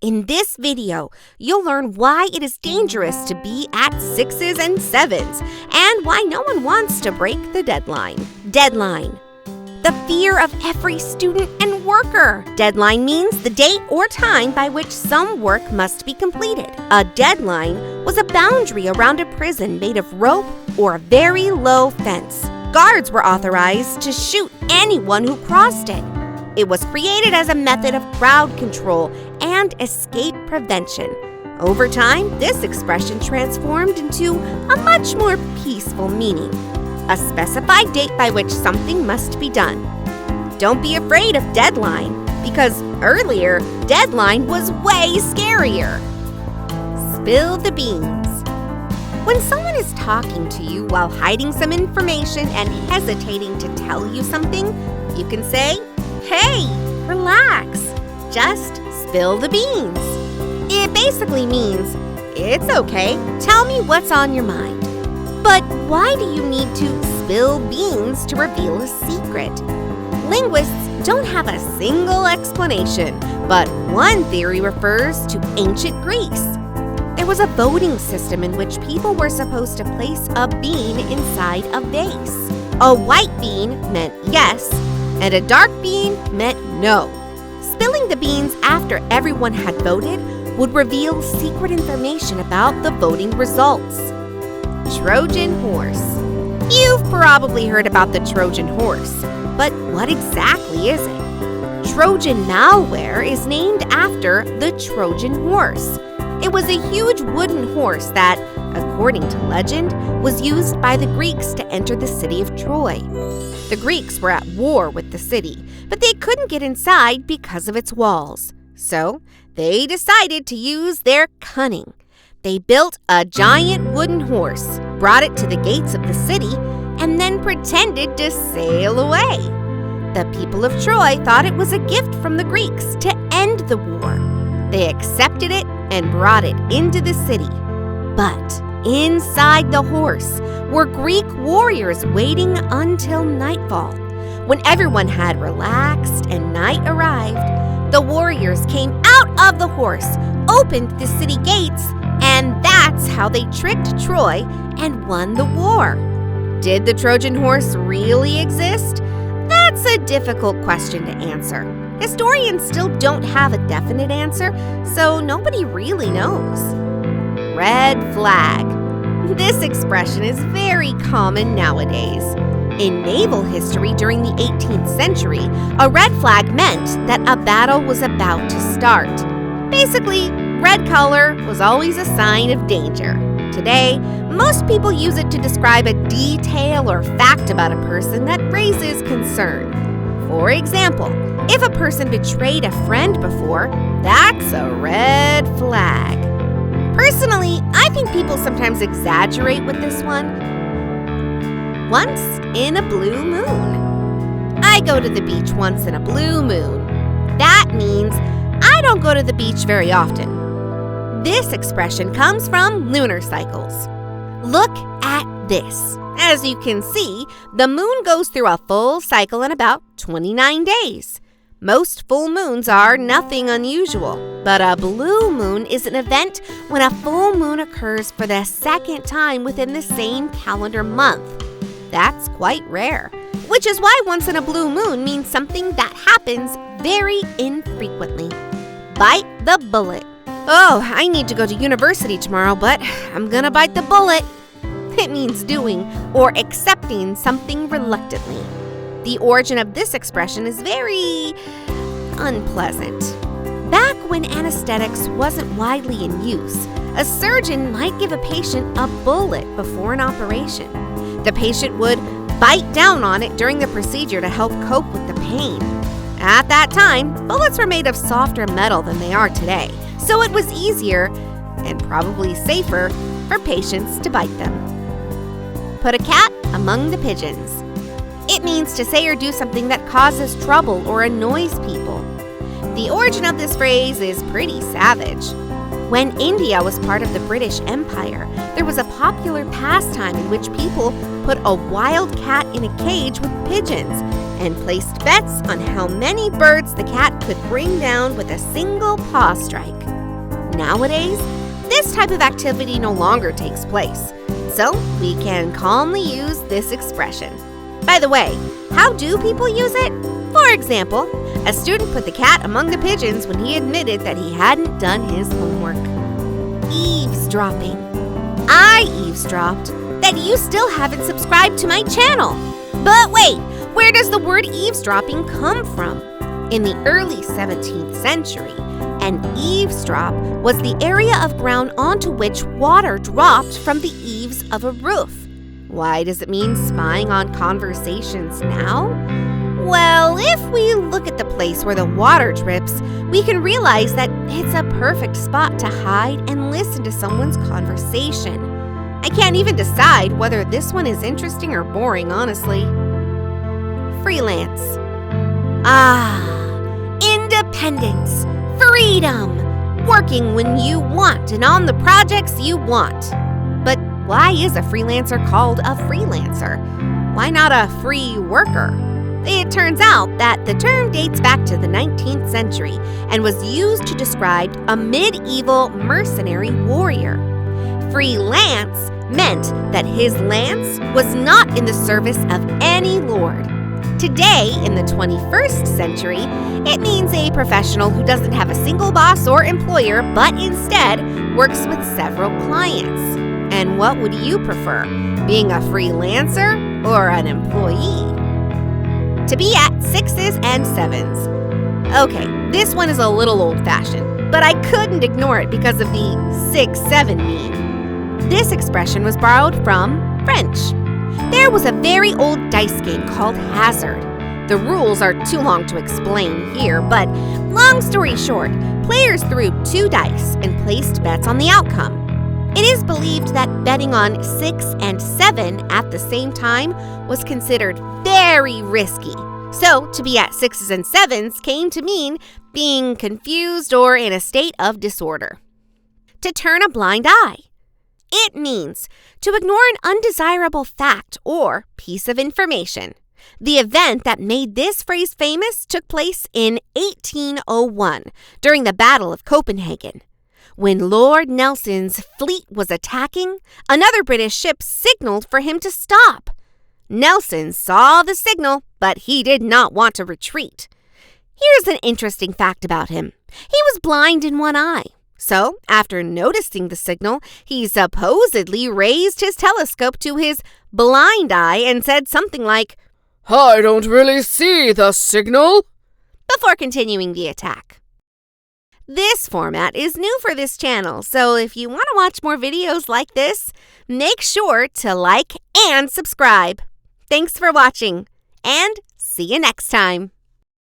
In this video, you'll learn why it is dangerous to be at 6s and 7s and why no one wants to break the deadline. Deadline. The fear of every student and worker. Deadline means the date or time by which some work must be completed. A deadline was a boundary around a prison made of rope or a very low fence. Guards were authorized to shoot anyone who crossed it. It was created as a method of crowd control and escape prevention. Over time, this expression transformed into a much more peaceful meaning. A specified date by which something must be done. Don't be afraid of deadline, because earlier, deadline was way scarier. Spill the beans. When someone is talking to you while hiding some information and hesitating to tell you something, you can say, "Hey, relax. Just spill the beans." It basically means, "It's okay, tell me what's on your mind." But why do you need to spill beans to reveal a secret? Linguists don't have a single explanation, but one theory refers to ancient Greece. There was a voting system in which people were supposed to place a bean inside a vase. A white bean meant yes, and a dark bean meant no. Spilling the beans after everyone had voted would reveal secret information about the voting results. Trojan horse. You've probably heard about the Trojan horse, but what exactly is it? Trojan malware is named after the Trojan horse. It was a huge wooden horse that, according to legend, was used by the Greeks to enter the city of Troy. The Greeks were at war with the city, but they couldn't get inside because of its walls. So, they decided to use their cunning. They built a giant wooden horse, brought it to the gates of the city, and then pretended to sail away. The people of Troy thought it was a gift from the Greeks to end the war. They accepted it and brought it into the city. But inside the horse were Greek warriors waiting until nightfall. When everyone had relaxed and night arrived, the warriors came out of the horse, opened the city gates, and that's how they tricked Troy and won the war. Did the Trojan horse really exist? That's a difficult question to answer. Historians still don't have a definite answer, so nobody really knows. Red flag. This expression is very common nowadays. In naval history during the 18th century, a red flag meant that a battle was about to start. Basically, red color was always a sign of danger. Today, most people use it to describe a detail or fact about a person that raises concern. For example, if a person betrayed a friend before, that's a red flag. Personally, I think people sometimes exaggerate with this one. Once in a blue moon. I go to the beach once in a blue moon. That means I don't go to the beach very often. This expression comes from lunar cycles. Look at this. As you can see, the moon goes through a full cycle in about 29 days. Most full moons are nothing unusual, but a blue moon is an event when a full moon occurs for the second time within the same calendar month. That's quite rare, which is why once in a blue moon means something that happens very infrequently. Bite the bullet. Oh, I need to go to university tomorrow, but I'm gonna bite the bullet. It means doing or accepting something reluctantly. The origin of this expression is very unpleasant. Back when anesthetics wasn't widely in use, a surgeon might give a patient a bullet before an operation. The patient would bite down on it during the procedure to help cope with the pain. At that time, bullets were made of softer metal than they are today, so it was easier, and probably safer, for patients to bite them. Put a cat among the pigeons. It means to say or do something that causes trouble or annoys people. The origin of this phrase is pretty savage. When India was part of the British Empire, there was a popular pastime in which people put a wild cat in a cage with pigeons and placed bets on how many birds the cat could bring down with a single paw strike. nowadays, this type of activity no longer takes place. So we can calmly use this expression. By the way, how do people use it? For example, a student put the cat among the pigeons when he admitted that he hadn't done his homework. Eavesdropping. I eavesdropped that you still haven't subscribed to my channel. But wait, where does the word eavesdropping come from? In the early 17th century, an eavesdrop was the area of ground onto which water dropped from the eaves of a roof. Why does it mean spying on conversations now? Well, if we look at the place where the water drips, we can realize that it's a perfect spot to hide and listen to someone's conversation. I can't even decide whether this one is interesting or boring, honestly. Freelance. Independence, freedom, working when you want and on the projects you want. But why is a freelancer called a freelancer? Why not a free worker? It turns out that the term dates back to the 19th century and was used to describe a medieval mercenary warrior. Freelance meant that his lance was not in the service of any lord. Today, in the 21st century, it means a professional who doesn't have a single boss or employer, but instead works with several clients. And what would you prefer, being a freelancer or an employee? To be at 6s and 7s. Okay, this one is a little old-fashioned, but I couldn't ignore it because of the 6-7 meme. This expression was borrowed from French. There was a very old dice game called Hazard. The rules are too long to explain here, but long story short, players threw 2 dice and placed bets on the outcome. It is believed that betting on 6 and 7 at the same time was considered very risky. So, to be at 6s and 7s came to mean being confused or in a state of disorder. To turn a blind eye. It means to ignore an undesirable fact or piece of information. The event that made this phrase famous took place in 1801 during the Battle of Copenhagen. When Lord Nelson's fleet was attacking, another British ship signaled for him to stop. Nelson saw the signal, but he did not want to retreat. Here's an interesting fact about him. He was blind in one eye. So, after noticing the signal, he supposedly raised his telescope to his blind eye and said something like, "I don't really see the signal," before continuing the attack. This format is new for this channel, so if you want to watch more videos like this, make sure to like and subscribe. Thanks for watching, and see you next time.